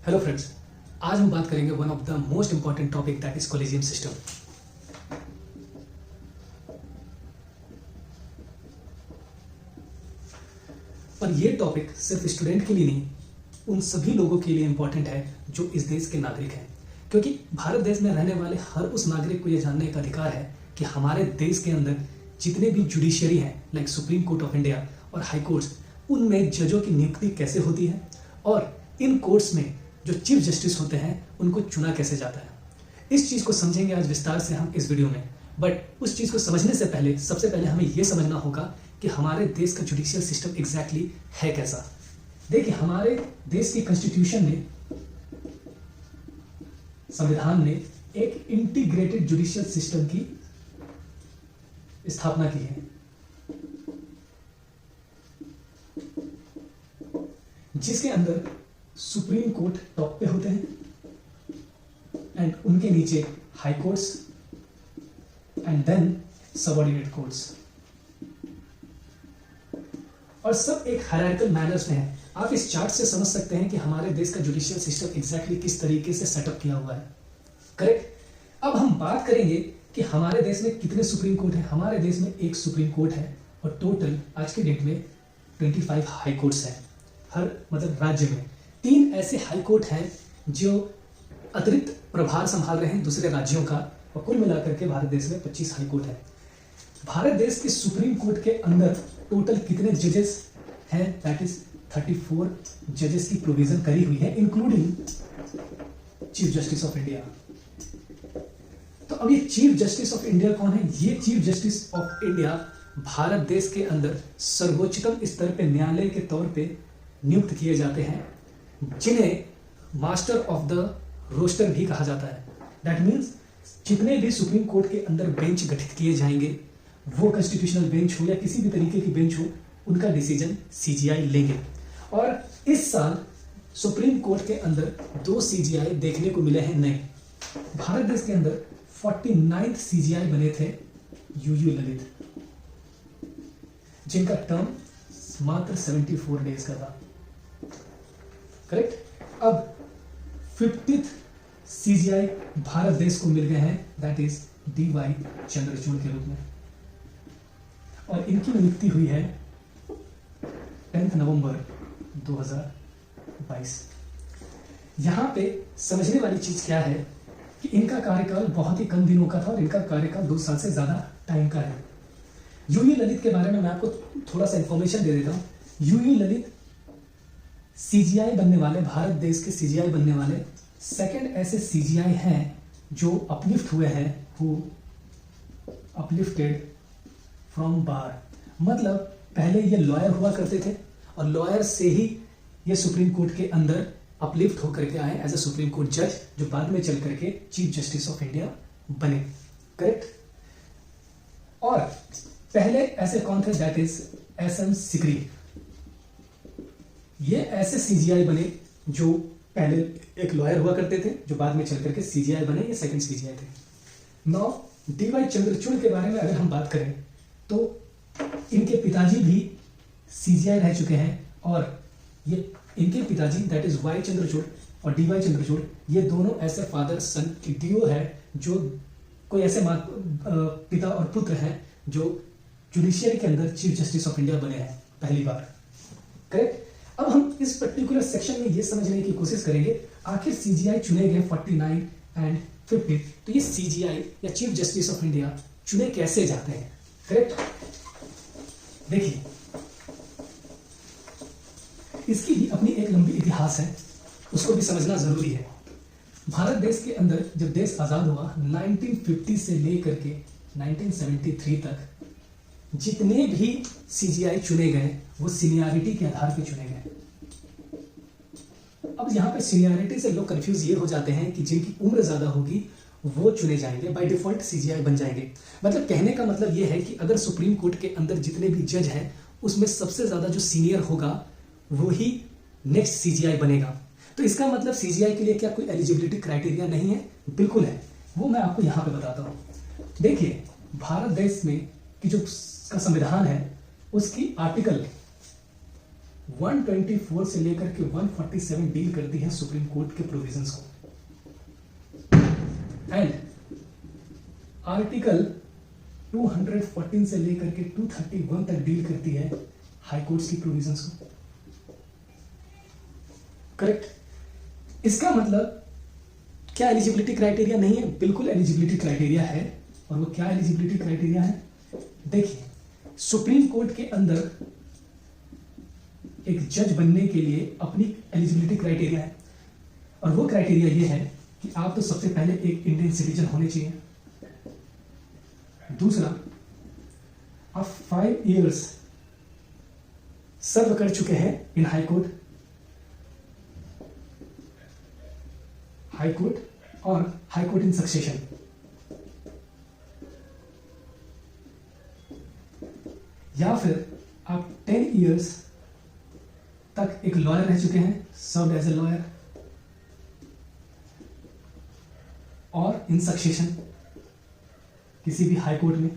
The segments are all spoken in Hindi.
हेलो फ्रेंड्स, आज हम बात करेंगे one of the most important topic that is collegium system. और ये टॉपिक सिर्फ स्टूडेंट के लिए नहीं, उन सभी लोगों के लिए इंपॉर्टेंट है जो इस देश के नागरिक हैं, क्योंकि भारत देश में रहने वाले हर उस नागरिक को यह जानने का अधिकार है कि हमारे देश के अंदर जितने भी जुडिशियरी हैं like supreme court of India और हाई कोर्ट्स, उनमें जजों की नियुक्ति कैसे होती है और इन कोर्ट्स में जो चीफ जस्टिस होते हैं उनको चुना कैसे जाता है। इस चीज को समझेंगे आज विस्तार से हम इस वीडियो में। बट उस चीज को समझने से पहले सबसे पहले हमें यह समझना होगा कि हमारे देश का जुडिशियल सिस्टम एग्जैक्टली है कैसा। देखिए, हमारे देश की कॉन्स्टिट्यूशन ने, संविधान ने एक इंटीग्रेटेड जुडिशियल सिस्टम की स्थापना की है, जिसके अंदर सुप्रीम कोर्ट टॉप पे होते हैं एंड उनके नीचे high courts and then subordinate courts, और सब एक हायरार्किकल मैनर्स में है। आप इस चार्ट से समझ सकते हैं कि हमारे देश का जुडिशियल सिस्टम एग्जैक्टली किस तरीके से सेटअप किया हुआ है। करेक्ट। अब हम बात करेंगे कि हमारे देश में कितने सुप्रीम कोर्ट हैं। हमारे देश में एक सुप्रीम कोर्ट है और टोटल आज के डेट में 25 हाई कोर्ट्स हैं। हर राज्य में 3 ऐसे हाई कोर्ट हैं जो अतिरिक्त प्रभार संभाल रहे हैं दूसरे राज्यों का, और कुल मिलाकर के भारत देश में 25 हाई कोर्ट है। भारत देश के सुप्रीम कोर्ट के अंदर टोटल कितने जजेस हैं? दैट इज 34 जजेस की प्रोविजन करी हुई है, including chief justice of India. तो अब ये चीफ जस्टिस ऑफ इंडिया कौन है? ये chief justice of India Bharat देश के अंदर सर्वोच्चतम स्तर पे न्यायालय के तौर पे नियुक्त किए जाते हैं, जिन्हें मास्टर ऑफ द रोस्टर भी कहा जाता है। दैट मीन्स जितने भी सुप्रीम कोर्ट के अंदर बेंच गठित किए जाएंगे, वो कॉन्स्टिट्यूशनल बेंच हो या किसी भी तरीके की बेंच हो, उनका डिसीजन सीजीआई लेंगे। और इस साल सुप्रीम कोर्ट के अंदर 2 सीजीआई देखने को मिले हैं नए। भारत देश के अंदर 49 सीजीआई बने थे यूयू ललित, जिनका टर्म मात्र 74 डेज का था। करेक्ट। अब 50th सीजीआई भारत देश को मिल गए हैं, दैट इज डीवाई चंद्रचूड़ के रूप में, और इनकी नियुक्ति हुई है 10 नवंबर 2022। यहां पे समझने वाली चीज क्या है कि इनका कार्यकाल बहुत ही कम दिनों का था और इनका कार्यकाल 2 साल से ज्यादा टाइम का है। यूयू ललित के बारे में मैं आपको थोड़ा सा इंफॉर्मेशन दे देता हूं। यूयू ललित सीजीआई बनने वाले, भारत देश के सीजीआई बनने वाले सेकंड ऐसे सीजीआई हैं जो अपलिफ्ट हुए हैं, हु अपलिफ्टेड फ्रॉम बार। मतलब पहले ये लॉयर हुआ करते थे और लॉयर से ही ये सुप्रीम कोर्ट के अंदर अपलिफ्ट होकर के आए एज ए सुप्रीम कोर्ट जज, जो बाद में चल करके चीफ जस्टिस ऑफ इंडिया बने। करेक्ट। और पहले ऐसे कौन थे? That is SM Sikri. ये ऐसे सीजीआई बने जो पहले एक लॉयर हुआ करते थे, जो बाद में चल करके सीजीआई बने। ये सेकंड सीजीआई थे। नाउ डीवाई चंद्रचूड़ के बारे में अगर हम बात करें तो इनके पिताजी भी सीजीआई रह चुके हैं, और ये इनके पिताजी दैट इज वाई चंद्रचूड़ और डीवाई चंद्रचूड़, ये दोनों ऐसे फादर सन की डियो है, जो कोई ऐसे पिता और पुत्र हैं जो जुडिशियरी के अंदर चीफ जस्टिस ऑफ इंडिया बने हैं पहली बार। करेक्ट। अब हम इस पर्टिकुलर सेक्शन में ये समझने की कोशिश करेंगे आखिर सीजीआई चुने गए 49 एंड 50, तो ये सीजीआई या चीफ जस्टिस ऑफ इंडिया चुने कैसे जाते हैं। करेक्ट। देखिए, इसकी भी अपनी एक लंबी इतिहास है, उसको भी समझना जरूरी है। भारत देश के अंदर जब देश आजाद हुआ 1950 से लेकर के 1973 तक जितने भी सीजीआई चुने गए वो सीनियरिटी के आधार पर चुने गए। अब यहां पे सीनियरिटी से लोग कंफ्यूज ये हो जाते हैं कि जिनकी उम्र ज्यादा होगी वो चुने जाएंगे, बाय डिफॉल्ट सीजीआई बन जाएंगे। मतलब कहने का मतलब ये है कि अगर सुप्रीम कोर्ट के अंदर जितने भी जज हैं उसमें सबसे ज्यादा जो सीनियर होगा वो ही नेक्स्ट सीजीआई बनेगा। तो इसका मतलब सीजीआई के लिए क्या कोई एलिजिबिलिटी क्राइटेरिया नहीं है? बिल्कुल है, वो मैं आपको यहां पे बताता हूं। देखिए, भारत देश में की जो का संविधान है उसकी आर्टिकल 124 से लेकर के 147 डील करती है सुप्रीम कोर्ट के प्रोविजंस को, एंड आर्टिकल 214 से लेकर के 231 तक डील करती है हाई कोर्ट्स की प्रोविजंस को। करेक्ट। इसका मतलब क्या एलिजिबिलिटी क्राइटेरिया नहीं है? बिल्कुल एलिजिबिलिटी क्राइटेरिया है। और वो क्या एलिजिबिलिटी क्राइटेरिया है? देखिए, सुप्रीम कोर्ट के अंदर एक जज बनने के लिए अपनी एलिजिबिलिटी क्राइटेरिया है, और वो क्राइटेरिया ये है कि आप तो सबसे पहले एक इंडियन सिटीजन होने चाहिए। दूसरा, आप 5 इयर्स सर्व कर चुके हैं इन हाई कोर्ट और हाई कोर्ट इन सक्सेशन। या फिर आप 10 इयर्स तक एक लॉयर रह चुके हैं, सर्व एज ए लॉयर, और इन सक्सेशन किसी भी हाई कोर्ट में।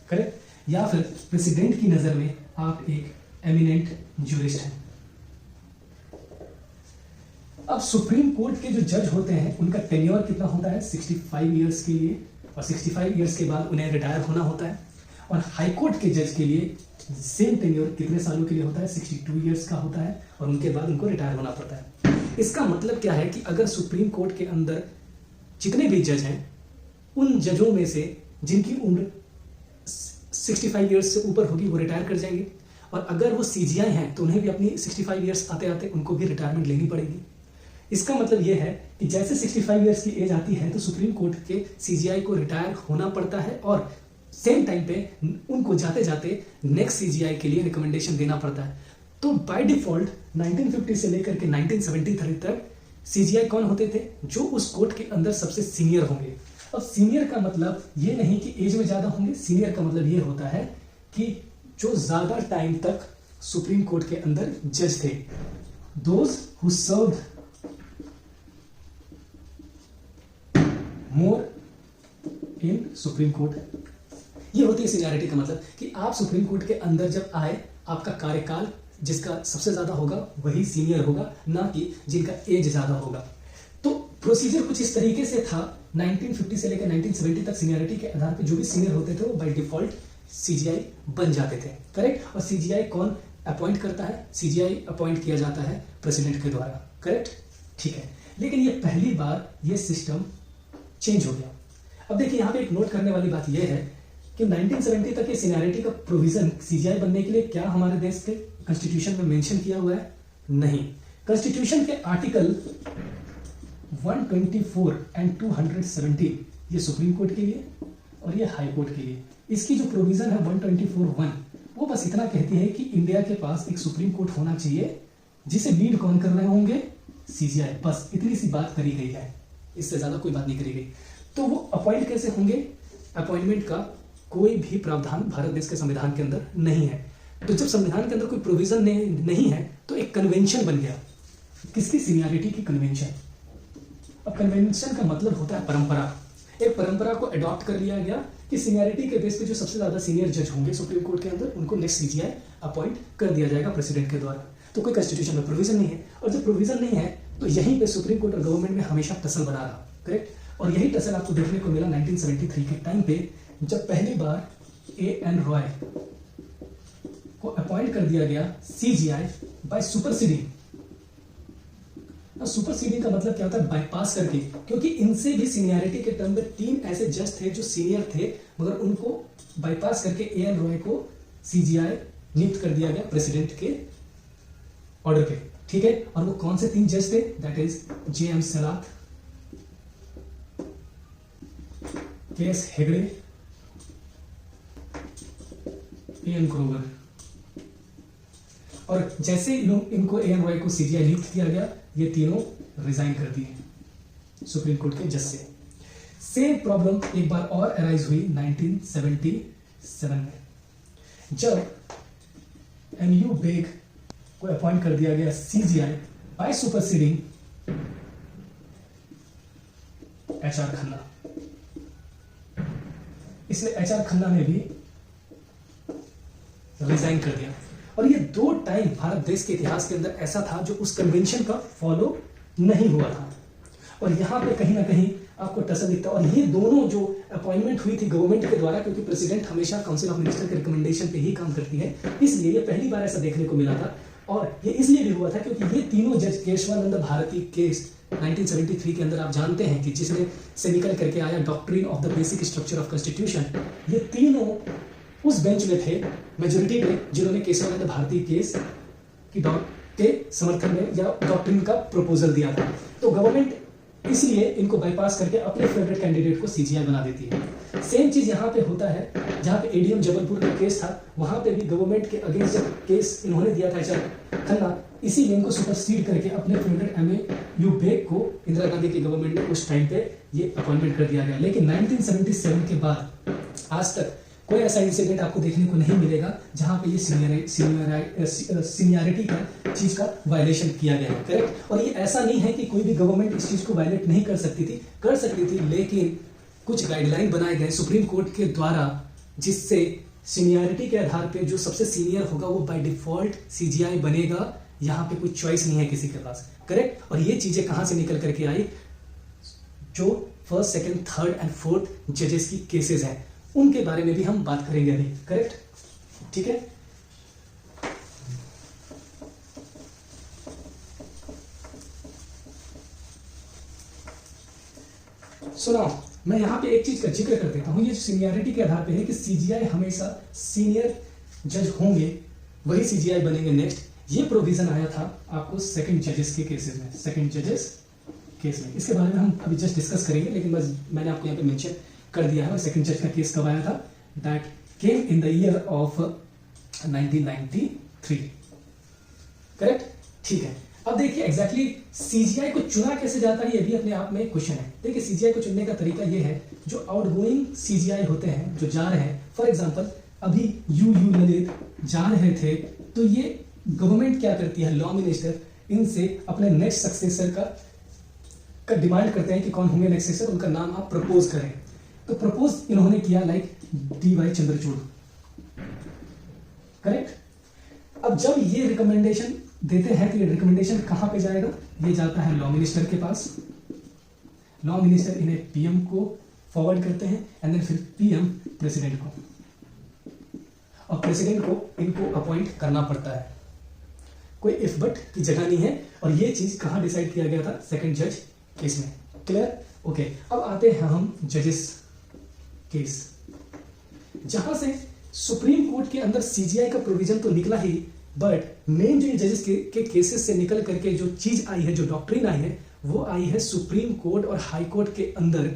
करेक्ट। या फिर प्रेसिडेंट की नजर में आप एक एमिनेंट ज्यूरिस्ट हैं। अब सुप्रीम कोर्ट के जो जज होते हैं उनका टेन्योर कितना होता है? 65 इयर्स के लिए, और 65 इयर्स के बाद उन्हें रिटायर होना होता है। और हाई कोर्ट के जज के लिए सेम टेन्योर कितने सालों के लिए होता है? 62 इयर्स का होता है, और उनके बाद उनको रिटायर होना पड़ता है। इसका मतलब क्या है कि अगर सुप्रीम कोर्ट के अंदर जितने भी जज हैं, उन जजों में से जिनकी उम्र 65 इयर्स से ऊपर होगी वो रिटायर कर जाएंगे, और अगर वो सीजीआई हैं तो उन्हें भी अपनी 65 इयर्स आते आते उनको भी रिटायरमेंट लेनी पड़ेगी। इसका मतलब यह है कि जैसे 65 इयर्स की एज आती है तो सुप्रीम कोर्ट के सीजीआई को रिटायर होना पड़ता है, और सेम टाइम पे उनको जाते जाते नेक्स्ट सीजीआई के लिए रिकमेंडेशन देना पड़ता है। तो बाय डिफॉल्ट 1950 से लेकर के 1973 तक सीजीआई कौन होते थे? जो उस कोर्ट के अंदर सबसे सीनियर होंगे। अब सीनियर का मतलब ये नहीं कि एज में ज्यादा होंगे, सीनियर का मतलब ये होता है कि जो ज्यादा टाइम तक सुप्रीम कोर्ट के अंदर जज थे, those who served more in supreme court. ये होती है सीनियरिटी का मतलब कि आप सुप्रीम कोर्ट के अंदर जब आए, आपका कार्यकाल जिसका सबसे ज्यादा होगा वही सीनियर होगा, ना कि जिनका एज ज्यादा होगा। तो प्रोसीजर कुछ इस तरीके से था। 1950 से लेकर 1970 तक सीनियरिटी के आधार पर जो भी सीनियर होते थे वो बाय डिफॉल्ट सीजीआई बन जाते थे। करेक्ट। और सीजीआई कौन अपॉइंट करता है? सीजीआई अपॉइंट किया जाता है प्रेसिडेंट के द्वारा। करेक्ट। ठीक है। लेकिन ये पहली बार ये सिस्टम चेंज हो गया। अब देखिए, यहां पे एक नोट करने वाली बात यह है कि 1970 तक ये सीनियरिटी का प्रोविजन सीजीआई बनने के लिए क्या हमारे देश के कॉन्स्टिट्यूशन में मेंशन किया हुआ है? नहीं। कॉन्स्टिट्यूशन के आर्टिकल 124 एंड 217 ये सुप्रीम कोर्ट के लिए और ये हाई कोर्ट के लिए। इसकी जो प्रोविजन है 124(1) वो बस इतना कहती है कि इंडिया के पास एक सुप्रीम कोर्ट होना चाहिए जिसे लीड कौन कर रहे होंगे? सीजीआई। बस इतनी सी बात करी गई है, इससे ज्यादा कोई बात नहीं करी गई। तो वो अपॉइंट कैसे होंगे? अपॉइंटमेंट का कोई भी प्रावधान भारत देश के संविधान के अंदर नहीं है। तो जब संविधान के अंदर कोई प्रोविजन नहीं है तो एक कन्वेंशन बन गया। किसकी? सीनियरिटी की कन्वेंशन। अब कन्वेंशन का मतलब होता है परंपरा। एक परंपरा को अडॉप्ट कर लिया गया कि सीनियरिटी के बेस पे जो सबसे ज्यादा सीनियर जज होंगे सुप्रीम कोर्ट के अंदर उनको नेक्स्ट सीजीआई अपॉइंट कर दिया जाएगा प्रेसिडेंट के द्वारा। तो कोई कॉन्स्टिट्यूशन में प्रोविजन नहीं है, और जब प्रोविजन नहीं है तो यहीं पे सुप्रीम कोर्ट और गवर्नमेंट में हमेशा टसल बना रहा। करेक्ट। और यही टसल आपको देखने को मिला 1973 के टाइम पे, जब पहली बार A.N. रॉय को अपॉइंट कर दिया गया सीजीआई बाय सुपरसीडिंग। सुपरसीडिंग का मतलब क्या होता है? बाईपास करके, क्योंकि इनसे भी सीनियरिटी के टर्म में 3 ऐसे जज थे जो सीनियर थे, मगर उनको बाईपास करके A.N. रॉय को सीजीआई नियुक्त कर दिया गया प्रेसिडेंट के ऑर्डर पे। ठीक है। और वो कौन से 3 जज थे? That is J.M. सेलाथ, K.S. Hegde, A.N. Grover. और जैसे इनको A.N. रॉय को सीजीआई नियुक्त किया गया, ये तीनों रिजाइन कर दिए सुप्रीम कोर्ट के जज से। सेम प्रॉब्लम एक बार और अराइज हुई 1977 में, जब M.U. बेग को अपॉइंट कर दिया गया CGI bye superseding H.R. Khanna. इसलिए H.R. खन्ना ने भी रिजाइन कर दिया। और ये 2 टाइम भारत देश के इतिहास के अंदर ऐसा था जो उस कन्वेंशन का फॉलो नहीं हुआ था। और यहाँ पे कहीं ना कहीं आपको टसल दिखता है। और ये दोनों जो अपॉइंटमेंट हुई थी गवर्नमेंट के द्वारा, क्योंकि प्रेसिडेंट हमेशा काउंसिल ऑफ मिनिस्टर के रिकमेंडेशन पे ही काम करती है, इसलिए ये पहली बार ऐसा देखने को मिला था। और ये इसलिए भी हुआ था क्योंकि ये तीनों जज केशवानंद भारती केस 1973 के अंदर आप जानते हैं कि जिसमें से निकल करके आया doctrine of the basic structure of constitution, ये तीनों उस बेंच में थे मेजोरिटी में जिन्होंने केशवानंद भारती केस के समर्थन में या डॉक्ट्रिन का प्रपोजल दिया था। तो गवर्नमेंट इसलिए इनको बाईपास करके अपने फेवरेट कैंडिडेट को सीजीआई बना देती है। सेम चीज यहाँ पे होता है, जहाँ पे एडीएम जबलपुर का केस था, वहां पे भी गवर्नमेंट के अगेंस्ट जब केस इन्होंने दिया था खन्ना, इसीलिए इनको सुपरसीड करके अपने फेवरेट एमए बेग को इंदिरा गांधी की गवर्नमेंट ने उस टाइम पे ये अपॉइंटमेंट कर दिया गया। लेकिन 1977 के बाद आज तक कोई ऐसा इंसिडेंट आपको देखने को नहीं मिलेगा जहां पे ये सीनियरिटी का चीज का वायलेशन किया गया है, करेक्ट। और ये ऐसा नहीं है कि कोई भी गवर्नमेंट इस चीज को वायलेट नहीं कर सकती थी, लेकिन कुछ गाइडलाइन बनाए गए सुप्रीम कोर्ट के द्वारा, जिससे सीनियरिटी के आधार पे जो सबसे सीनियर होगा वो बाय डिफॉल्ट सीजीआई बनेगा। यहाँ पे कोई चॉइस नहीं है किसी के पास, करेक्ट। और ये चीजें कहां से निकल करके आई, जो first, second, third and fourth जजेस की केसेस हैं, उनके बारे में भी हम बात करेंगे अभी, करेक्ट, ठीक है। सुनो, मैं यहां पे एक चीज का जिक्र कर देता हूं। ये जो सीनियरिटी के आधार पे है कि सीजीआई हमेशा सीनियर जज होंगे, वही सीजीआई बनेंगे नेक्स्ट। ये प्रोविजन आया था आपको सेकंड जजेस के केसेस में, सेकंड जजेस केस में। इसके बारे में हम अभी जस्ट डिस्कस करेंगे, लेकिन बस मैंने आपको यहाँ पे मेंशन कर दिया है। और सेकंड जज का केस कब आया था, that came in the year of 1993, correct, ठीक है। अब देखिए एग्जैक्टली सीजीआई को चुना कैसे जाता है, ये भी अपने आप में एक क्वेश्चन है। देखिए सीजीआई को चुनने का तरीका ये है, जो आउटगोइंग सीजीआई होते हैं, जो जा रहे हैं, फॉर एग्जांपल अभी यू ललित जा रहे थे, तो ये गवर्नमेंट क्या करती है, लॉ मिनिस्टर इनसे अपने नेक्स्ट सक्सेसर का डिमांड करते हैं कि कौन होंगे नेक्स्ट सक्सेसर, उनका नाम आप प्रपोज करें। तो प्रपोज इन्होंने किया लाइक डीवाई चंद्रचूड़, करेक्ट। अब जब ये रिकमेंडेशन देते हैं तो ये रिकमेंडेशन कहां पे जाएगा, ये जाता है लॉ मिनिस्टर के पास। लॉ मिनिस्टर इन्हें पीएम को फॉरवर्ड करते हैं एंड देन फिर पीएम प्रेसिडेंट को, और प्रेसिडेंट को इनको अपॉइंट करना पड़ता है। कोई इफ बट की जगह नहीं है। और ये चीज कहां डिसाइड किया गया था, सेकंड जज केस में, क्लियर, ओके। अब आते हैं हम जजेस केस, जहां से सुप्रीम कोर्ट के अंदर सीजीआई का प्रोविजन तो निकला ही, बट मेन जो ये जजेस के केसेस से निकल करके जो चीज आई है, जो डॉक्ट्रिन आई है, वो आई है सुप्रीम कोर्ट और हाई कोर्ट के अंदर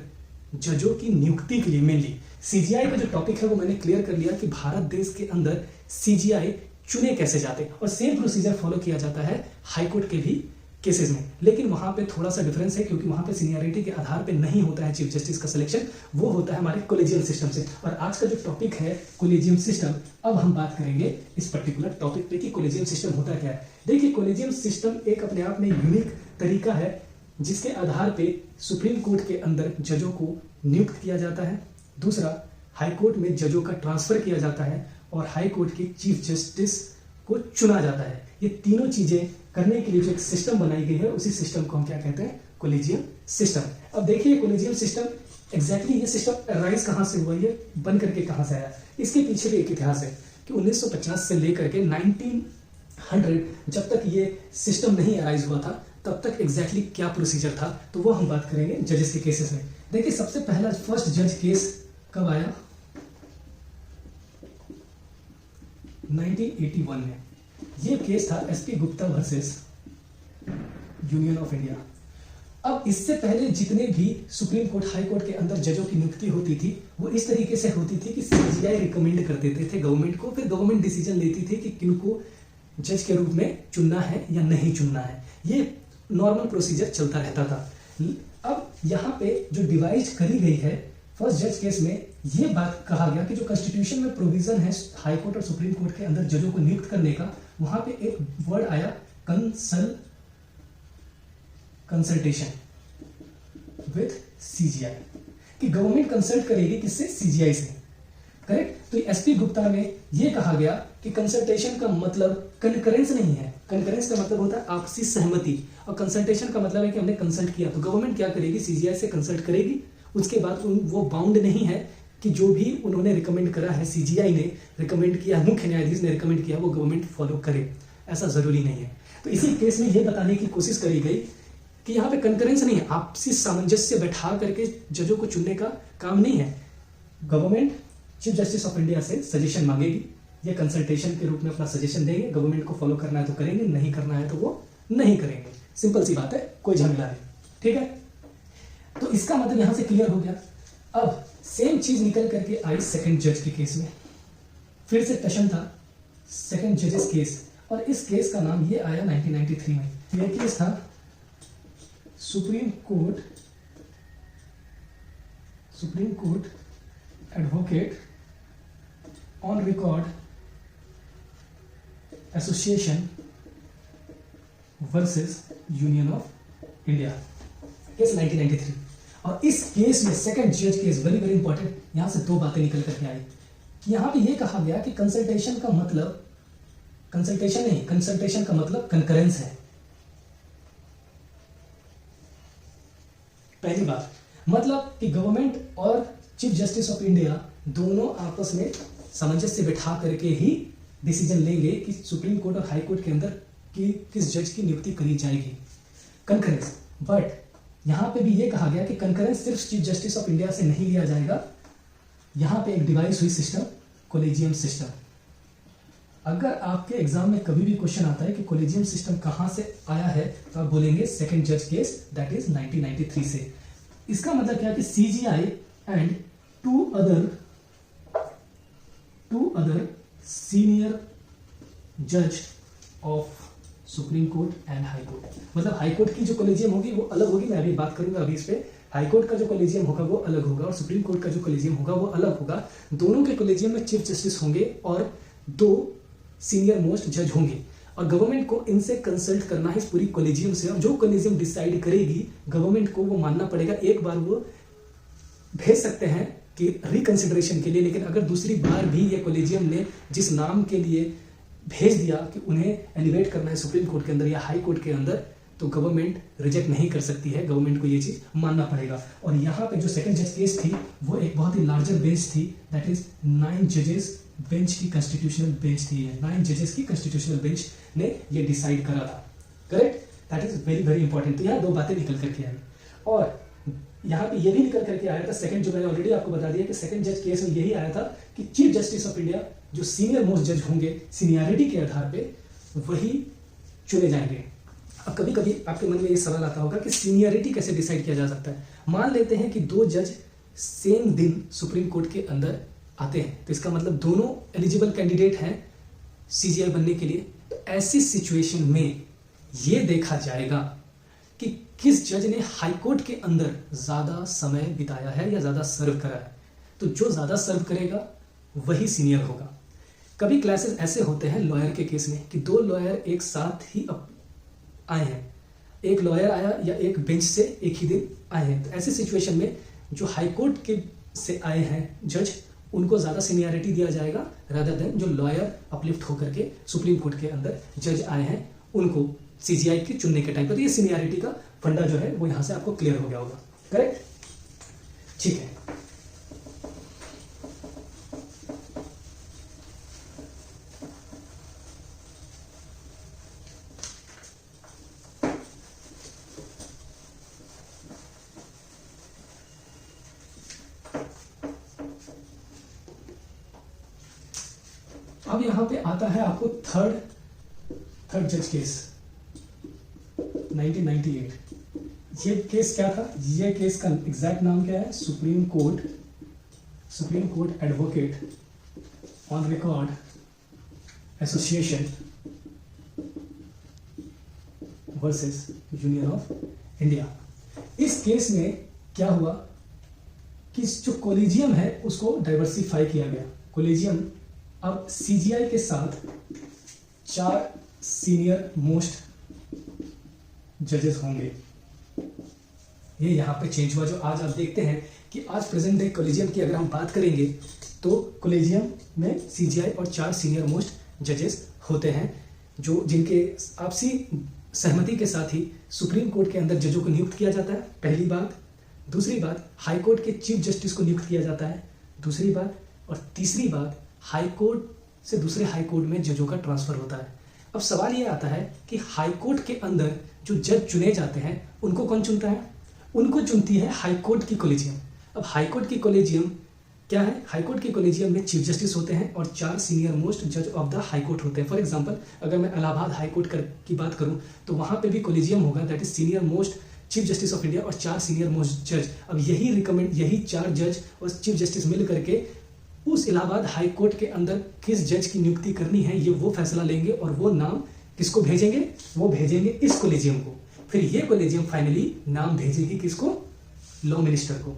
जजों की नियुक्ति के लिए। मेनली सीजीआई का जो टॉपिक है वो मैंने क्लियर कर लिया कि भारत देश के अंदर सीजीआई चुने कैसे जाते, और सेम प्रोसीजर फॉलो किया जाता है हाई कोर्ट के भी केसेस में। लेकिन वहां पे थोड़ा सा डिफरेंस है, क्योंकि वहां पे सीनियरिटी के आधार पे नहीं होता है चीफ जस्टिस का सिलेक्शन, वो होता है हमारे कोलेजियम सिस्टम से। और आज का जो टॉपिक है कोलेजियम सिस्टम, अब हम बात करेंगे इस पर्टिकुलर टॉपिक पे कि कोलेजियम सिस्टम होता क्या है। देखिए कोलेजियम सिस्टम एक अपने आप में यूनिक तरीका है, जिसके आधार पे सुप्रीम कोर्ट के अंदर जजों को नियुक्त किया जाता है। दूसरा, हाई कोर्ट में जजों का ट्रांसफर किया जाता है, और हाई कोर्ट के चीफ जस्टिस को चुना जाता है। ये तीनों चीजें करने के लिए जो एक सिस्टम बनाई गई है, उसी सिस्टम को हम क्या कहते हैं, कोलेजियम सिस्टम। अब देखिए कोलेजियम सिस्टम एग्जैक्टली ये सिस्टम राइज कहां से हुआ, ये बन करके कहां से आया, इसके पीछे भी एक इतिहास है कि 1950 से लेकर के 1900 जब तक ये सिस्टम नहीं अराइज हुआ था, तब तक एग्जैक्टली क्या प्रोसीजर था, तो वो हम बात करेंगे जजेस के केसेस में। देखिए सबसे पहला फर्स्ट जज केस कब आया, 1981 में। ये केस था SP Gupta versus union of India. अब इससे पहले जितने भी सुप्रीम कोर्ट, हाई कोर्ट के अंदर जजों की नियुक्ति होती थी, वो इस तरीके से होती थी कि सीजीआई रिकमेंड कर देते थे गवर्नमेंट को, फिर गवर्नमेंट डिसीजन लेती थी कि किनको जज के रूप में चुनना है या नहीं चुनना है। ये नॉर्मल प्रोसीजर चलता रहता था। अब यहाँ पे जो डिवाइड करी गई है फर्स्ट जज केस में, ये बात कहा गया कि जो कॉन्स्टिट्यूशन में प्रोविजन है हाई कोर्ट और सुप्रीम कोर्ट के अंदर जजों को नियुक्त करने का, वहां पे एक वर्ड आया कंसल्टेशन विथ सीजीआई, कि गवर्नमेंट कंसल्ट करेगी किससे, सीजीआई से, करेक्ट। तो एसपी गुप्ता में ये कहा गया कि कंसल्टेशन का मतलब कंकरेंस नहीं है। कंकरेंस का मतलब होता है आपसी सहमति, और कंसल्टेशन का मतलब है कि हमने कंसल्ट किया। तो गवर्नमेंट क्या करेगी, सीजीआई से कंसल्ट करेगी, उसके बाद वो बाउंड नहीं है कि जो भी उन्होंने रिकमेंड करा है, सीजीआई ने रिकमेंड किया, मुख्य न्यायाधीश ने रिकमेंड किया, वो गवर्नमेंट फॉलो करे, ऐसा जरूरी नहीं है। तो इसी केस में ये बताने की कोशिश करी गई कि यहाँ पे कंकरेंस नहीं है, आपसी सामंजस्य बैठा करके जजों को चुनने का काम नहीं है। Government chief justice of India से सजेशन मांगेगी, ये कंसल्टेशन के रूप में अपना सजेशन देंगे, गवर्नमेंट को फॉलो करना है तो करेंगे, नहीं करना है तो वो नहीं करेंगे। सिंपल सी बात है, कोई झमेला नहीं, ठीक है। तो इसका मतलब यहां से क्लियर हो गया। अब सेम चीज निकल करके आई सेकंड जज के केस में, फिर से टशन था सेकंड जजेस केस, और इस केस का नाम ये आया 1993 में। यह केस था supreme court advocate on record association versus union of India, case 1993। और इस केस में सेकंड जज केस वेरी वेरी इंपॉर्टेंट, यहां से दो बातें निकल करके आई। यहां पे ये कहा गया कि कंसल्टेशन का मतलब कंसल्टेशन नहीं, कंसल्टेशन का मतलब कंकरेंस है। पहली बात मतलब कि गवर्नमेंट और चीफ जस्टिस ऑफ इंडिया दोनों आपस में सामंजस्य बिठा करके ही डिसीजन लेंगे कि सुप्रीम कोर्ट और हाई कोर्ट के अंदर कि किस जज की नियुक्ति करी जाएगी, कंकरेंस। बट यहां पे भी ये कहा गया कि कंकरेंस सिर्फ चीफ जस्टिस ऑफ इंडिया से नहीं लिया जाएगा, यहां पे एक डिवाइस हुई सिस्टम, कोलेजियम सिस्टम। अगर आपके एग्जाम में कभी भी क्वेश्चन आता है कि कोलेजियम सिस्टम कहां से आया है, तो आप बोलेंगे सेकंड जज केस, दैट इज 1993 से। इसका मतलब क्या है कि CJI and two other senior जज of supreme court and high court, मतलब हाई कोर्ट की जो कोलेजियम होगी वो अलग होगी, मैं अभी बात करूंगा अभी इस पे। हाई कोर्ट का जो कोलेजियम होगा वो अलग होगा, और सुप्रीम कोर्ट का जो कोलेजियम होगा वो अलग होगा। दोनों के कोलेजियम में चीफ जस्टिस होंगे और 2 सीनियर मोस्ट जज होंगे, और गवर्नमेंट को इनसे कंसल्ट करना है इस पूरी कोलेजियम से, और जो कोलेजियम डिसाइड करेगी गवर्नमेंट को वो मानना पड़ेगा। एक बार वो भेज सकते हैं कि रिकंसिडरेशन के लिए, लेकिन अगर दूसरी बार भी ये कोलेजियम ने जिस नाम के लिए भेज दिया कि उन्हें एलिवेट करना है सुप्रीम कोर्ट के अंदर या हाई कोर्ट के अंदर, तो गवर्नमेंट रिजेक्ट नहीं कर सकती है, गवर्नमेंट को ये चीज मानना पड़ेगा। और यहाँ पे जो सेकंड जज केस थी वो एक बहुत ही लार्जर बेंच थी, दैट इज 9 जजेस बेंच की कॉन्स्टिट्यूशनल बेंच थी, 9 जजेस की कॉन्स्टिट्यूशनल बेंच ने ये डिसाइड करा था, correct. That is very very important. तो यहाँ 2 बातें निकल करके आई, और यहाँ पे ये भी निकल करके आया था सेकंड, जो मैंने ऑलरेडी आपको बता दिया कि सेकंड जज केस में यही आया था कि चीफ जस्टिस ऑफ इंडिया जो सीनियर मोस्ट जज होंगे सीनियरिटी के आधार पे वही चुने जाएंगे। अब कभी कभी आपके मन में ये सवाल आता होगा कि सीनियरिटी कैसे डिसाइड किया जा सकता है। मान लेते हैं कि 2 जज सेम दिन सुप्रीम कोर्ट के अंदर आते हैं, तो इसका मतलब दोनों एलिजिबल कैंडिडेट हैं सीजीआई बनने के लिए। तो ऐसी सिचुएशन में ये देखा जाएगा कि किस जज ने हाई कोर्ट के अंदर ज्यादा समय बिताया है या ज्यादा सर्व करा है। तो जो ज्यादा सर्व करेगा वही सीनियर होगा। कभी क्लासेस ऐसे होते हैं लॉयर के केस में कि 2 लॉयर एक साथ ही आए हैं, एक लॉयर आया या एक बेंच से एक ही दिन आए हैं। तो ऐसे सिचुएशन में जो हाई कोर्ट के से आए हैं जज, उनको ज्यादा सीनियरिटी दिया जाएगा रादर देन जो लॉयर अपलिफ्ट होकर के सुप्रीम कोर्ट के अंदर जज आए हैं उनको सीजीआई के चुनने के टाइम पर। ये सीनियरिटी का फंडा जो है वो यहां से आपको क्लियर हो गया होगा, करेक्ट। ठीक है, अब यहां पे आता है आपको थर्ड जज केस 1998। ये केस क्या था, ये केस का एग्जैक्ट नाम क्या है, supreme court advocate on record association versus union of India. इस केस में क्या हुआ कि जो कोलिजियम है उसको डाइवर्सिफाई किया गया। कोलिजियम अब सीजीआई के साथ 4 सीनियर मोस्ट जजेस होंगे। ये यहां पे चेंज हुआ। जो आज आप देखते हैं कि आज प्रेजेंट डे कोलिजियम की अगर हम बात करेंगे तो कोलिजियम में सीजीआई और 4 सीनियर मोस्ट जजेस होते हैं जो जिनके आपसी सहमति के साथ ही सुप्रीम कोर्ट के अंदर जजों को नियुक्त किया जाता है, पहली बात। दूसरी बात, हाई कोर्ट के चीफ जस्टिस को नियुक्त किया जाता है, दूसरी बात। और तीसरी बात, हाई कोर्ट से दूसरे हाई कोर्ट में जजों का ट्रांसफर होता है। अब सवाल ये आता है कि हाई कोर्ट के अंदर जो जज चुने जाते हैं उनको कौन चुनता है? उनको चुनती है हाई कोर्ट की कोलेजियम। अब हाई कोर्ट की कोलेजियम क्या है? हाई कोर्ट की कोलेजियम में चीफ जस्टिस होते हैं और 4 सीनियर मोस्ट जज ऑफ द हाई कोर्ट होते हैं। फॉर एग्जांपल, अगर मैं इलाहाबाद हाई कोर्ट की बात करूं तो वहां पे भी कोलेजियम होगा, that is senior most chief justice of India और 4 सीनियर मोस्ट जज। अब यही 4 जज और चीफ जस्टिस मिल करके उस इलाहाबाद हाई कोर्ट के अंदर किस जज की नियुक्ति करनी है ये वो फैसला लेंगे और वो नाम किसको भेजेंगे? वो भेजेंगे इस कोलेजियम को। फिर ये कोलेजियम फाइनली नाम भेजेगी किसको? लॉ मिनिस्टर को,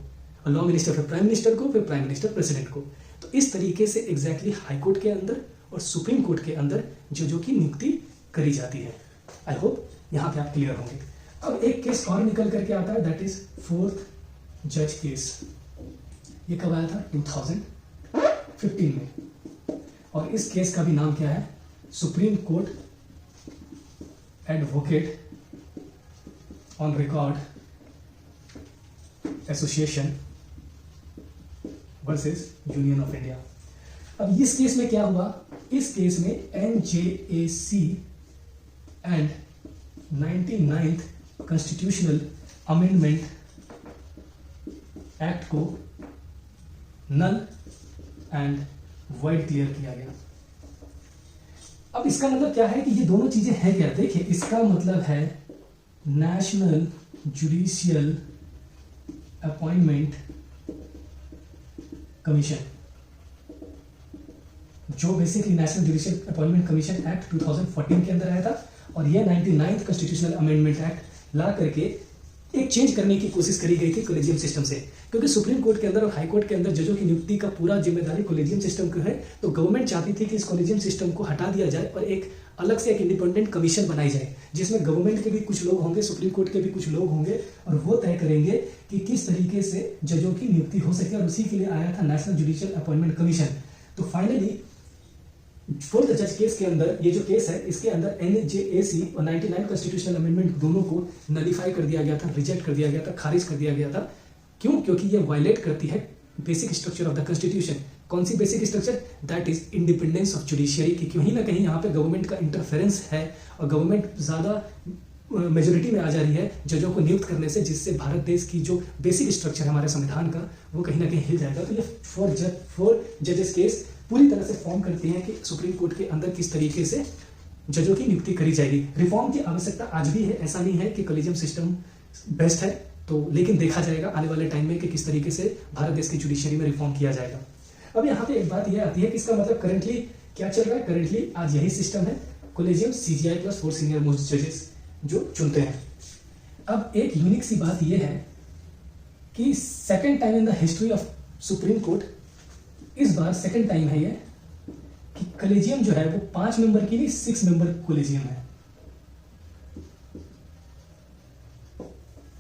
और लॉ मिनिस्टर फिर प्राइम मिनिस्टर को, फिर प्राइम मिनिस्टर प्रेसिडेंट को। तो इस तरीके से एग्जैक्टली हाई कोर्ट के अंदर और सुप्रीम कोर्ट के अंदर जजों की नियुक्ति करी जाती है। आई होप यहां पे आप क्लियर होंगे। अब एक केस और निकल करके आता है, दैट इज 4th जज केस। ये कब आया था? 2015 में। और इस केस का भी नाम क्या है? Supreme court advocate on record association versus union of India. अब इस केस में क्या हुआ? इस केस में NJAC and 99th constitutional amendment act को नल एंड वॉइड क्लियर किया गया। अब इसका मतलब क्या है कि ये दोनों चीजें हैं क्या? देखिए, इसका मतलब है नेशनल जुडिशियल अपॉइंटमेंट कमीशन, जो basically national judicial appointment commission act 2014 के अंदर आया था, और यह 99th कॉन्स्टिट्यूशनल अमेंडमेंट एक्ट ला करके एक चेंज करने की कोशिश करी गई थी कोलेजियम सिस्टम से। क्योंकि सुप्रीम कोर्ट के अंदर और हाई कोर्ट के अंदर जजों की नियुक्ति का पूरा जिम्मेदारी कोलेजियम सिस्टम को है, तो गवर्नमेंट चाहती थी कि इस कोलेजियम सिस्टम को हटा दिया जाए और एक अलग से एक इंडिपेंडेंट कमीशन बनाई जाए, जिसमें गवर्नमेंट के भी कुछ लोग होंगे, सुप्रीम कोर्ट के भी कुछ लोग होंगे, और वो तय करेंगे कि किस तरीके से जजों की नियुक्ति हो सके। और उसी के लिए आया था नेशनल जुडिशियल अपॉइंटमेंट कमीशन। तो फाइनली 4th जज केस के अंदर, ये जो केस है इसके अंदर NJAC और 99 कॉन्स्टिट्यूशनल अमेंडमेंट दोनों को नलीफाई कर दिया गया था, रिजेक्ट कर दिया गया था, खारिज कर दिया गया था। क्यों? क्योंकि ये वायलेट करती है basic structure of the constitution. कौन सी basic structure? That is independence of judiciary, कि कहीं ना कहीं यहाँ पे गवर्नमेंट का इंटरफेरेंस है और गवर्नमेंट ज्यादा मेजोरिटी में आ जा रही है जजों को नियुक्त करने से, जिससे भारत देश की जो बेसिक स्ट्रक्चर है हमारे संविधान का वो कहीं ना कहीं हिल जाएगा। तो ये 4 जजेस केस पूरी तरह से फॉर्म करते हैं कि सुप्रीम कोर्ट के अंदर किस तरीके से जजों की नियुक्ति करी जाएगी। रिफॉर्म की आवश्यकता आज भी है, ऐसा नहीं है कि कॉलेजियम सिस्टम बेस्ट है, तो लेकिन देखा जाएगा आने वाले टाइम में कि किस तरीके से भारत देश की जुडिशरी में रिफॉर्म किया जाएगा। अब यहाँ पे एक बात यह आती है कि इसका मतलब करंटली क्या चल रहा है? करंटली आज यही सिस्टम है, collegium CGI plus 4 senior most जजेस जो चुनते हैं। अब एक यूनिक सी बात यह है कि second time in the history of supreme court, इस बार सेकेंड टाइम है ये कि कॉलेजियम जो है वो 5 मेंबर की नहीं 6 मेंबर कॉलेजियम है।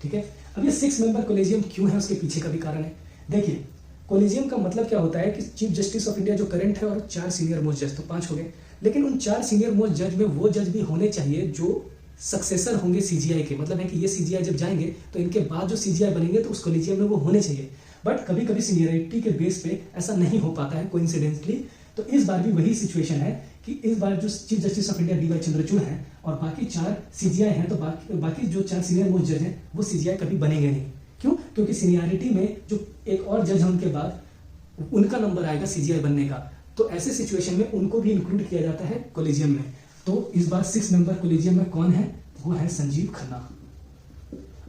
ठीक है, अब ये 6 मेंबर कॉलेजियम क्यों है उसके पीछे का भी कारण है। देखिए, कॉलेजियम का मतलब क्या होता है कि चीफ जस्टिस ऑफ इंडिया जो करंट है और 4 सीनियर मोस्ट जज, तो 5 हो गए, लेकिन उन 4 सीनियर मोस्ट जज में वो जज भी होने चाहिए जो सक्सेसर होंगे CGI के। मतलब है कि ये CGI जब जाएंगे तो इनके बाद जो CGI बनेंगे तो उस कॉलेजियम में वो होने चाहिए। बट कभी कभी सीनियरिटी के बेस पे ऐसा नहीं हो पाता है कोइंसिडेंटली। तो इस बार भी वही सिचुएशन है कि इस बार जो chief justice of India DY Chandrachud हैं और बाकी 4 CGI हैं, तो बाकी जो 4 सीनियर मोस्ट जज हैं वो CGI कभी बनेंगे नहीं। क्यों? क्योंकि सीनियरिटी में जो एक और जज है उनके बाद उनका नंबर आएगा CGI बनने का, तो ऐसे सिचुएशन में उनको भी इंक्लूड किया जाता है कॉलेजियम में। तो इस बार 6 मेंबर कॉलेजियम में कौन है? वो है संजीव खन्ना,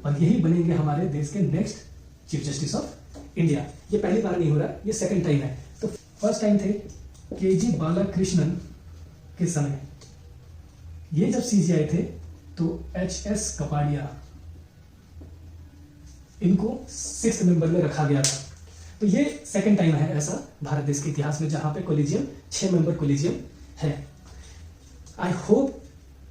और यही बनेंगे हमारे देश के next chief justice of India. ये पहली बार नहीं हो रहा, ये सेकंड टाइम है। तो फर्स्ट टाइम थे KG बालाकृष्णन के समय, ये जब CGI थे तो HS कपाड़िया, इनको 6th मेंबर में रखा गया था। तो ये सेकंड टाइम है ऐसा भारत देश के इतिहास में जहां पे कॉलेजियम 6 मेंबर कॉलेजियम है। आई होप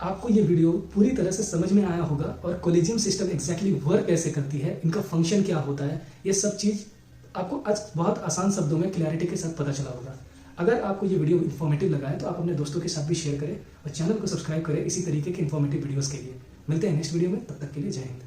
आपको ये वीडियो पूरी तरह से समझ में आया होगा और कॉलेजियम सिस्टम एग्जैक्टली वर्क कैसे करती है, इनका फंक्शन क्या होता है, ये सब चीज आपको आज बहुत आसान शब्दों में क्लैरिटी के साथ पता चला होगा। अगर आपको ये वीडियो इन्फॉर्मेटिव लगा है तो आप अपने दोस्तों के साथ भी शेयर करें और चैनल को सब्सक्राइब करें इसी तरीके के इन्फॉर्मेटिव वीडियोस के लिए। मिलते हैं नेक्स्ट वीडियो में, तब तक के लिए जय हिंद।